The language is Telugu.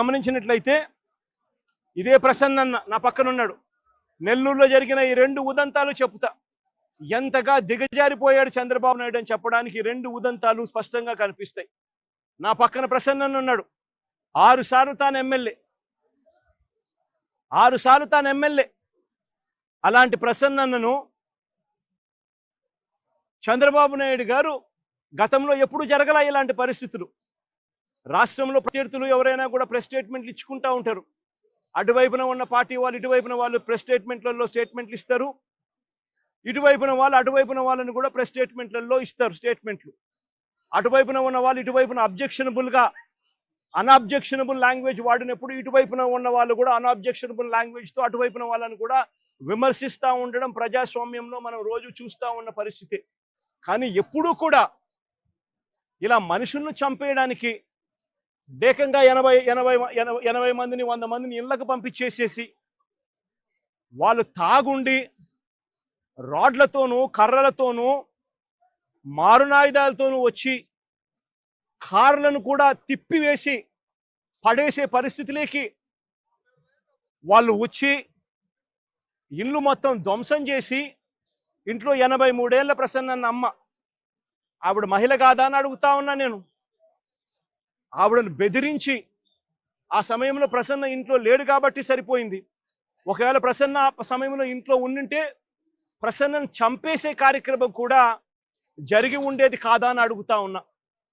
గమనించినట్లయితే ఇదే ప్రసన్నన్న నా పక్కన ఉన్నాడు. నెల్లూరులో జరిగిన ఈ 2 ఉదంతాలు చెప్తా. ఎంతగా దిగజారిపోయాడు చంద్రబాబు నాయుడు అని చెప్పడానికి 2 ఉదంతాలు స్పష్టంగా కనిపిస్తాయి. నా పక్కన ప్రసన్నన్న ఉన్నాడు. 6 సార్లు తాను ఎమ్మెల్యే, 6 సార్లు తాను ఎమ్మెల్యే. అలాంటి ప్రసన్నన్నను చంద్రబాబు నాయుడు గారు గతంలో ఎప్పుడు జరగల ఇలాంటి పరిస్థితులు. రాష్ట్రంలో ప్రత్యర్థులు ఎవరైనా కూడా ప్రెస్ స్టేట్మెంట్లు ఇచ్చుకుంటూ ఉంటారు. అటువైపున ఉన్న పార్టీ వాళ్ళు ఇటువైపున వాళ్ళు ప్రెస్ స్టేట్మెంట్లలో స్టేట్మెంట్లు ఇస్తారు. ఇటువైపున వాళ్ళు అటువైపున వాళ్ళని కూడా ప్రెస్ స్టేట్మెంట్లలో ఇస్తారు స్టేట్మెంట్లు. అటువైపున ఉన్న వాళ్ళు ఇటువైపున అన్అబ్జెక్షనబుల్ లాంగ్వేజ్ వాడినప్పుడు ఇటువైపున ఉన్న వాళ్ళు కూడా అన్అబ్జెక్షనబుల్ లాంగ్వేజ్తో అటువైపున వాళ్ళని కూడా విమర్శిస్తూ ఉండడం ప్రజాస్వామ్యంలో మనం రోజు చూస్తూ ఉన్న పరిస్థితి. కానీ ఎప్పుడూ కూడా ఇలా మనుషులను చంపేయడానికి ఏకంగా 80 మందిని 100 మందిని ఇళ్లకు పంపించేసేసి వాళ్ళు తాగుండి రాడ్లతోనూ కర్రలతోనూ మారునాయుధాలతోనూ వచ్చి కార్లను కూడా తిప్పివేసి పడేసే పరిస్థితిలోకి వాళ్ళు వచ్చి ఇల్లు మొత్తం ధ్వంసం చేసి ఇంట్లో 83 ఏళ్ల ప్రసన్నన్న అమ్మ, ఆవిడ మహిళ కాదా అని అడుగుతా ఉన్నా నేను. ఆవిడను బెదిరించి, ఆ సమయంలో ప్రసన్న ఇంట్లో లేడు కాబట్టి సరిపోయింది. ఒకవేళ ప్రసన్న ఆ సమయంలో ఇంట్లో ఉండింటే ప్రసన్నను చంపేసే కార్యక్రమం కూడా జరిగి ఉండేది కాదా అని అడుగుతా ఉన్నా.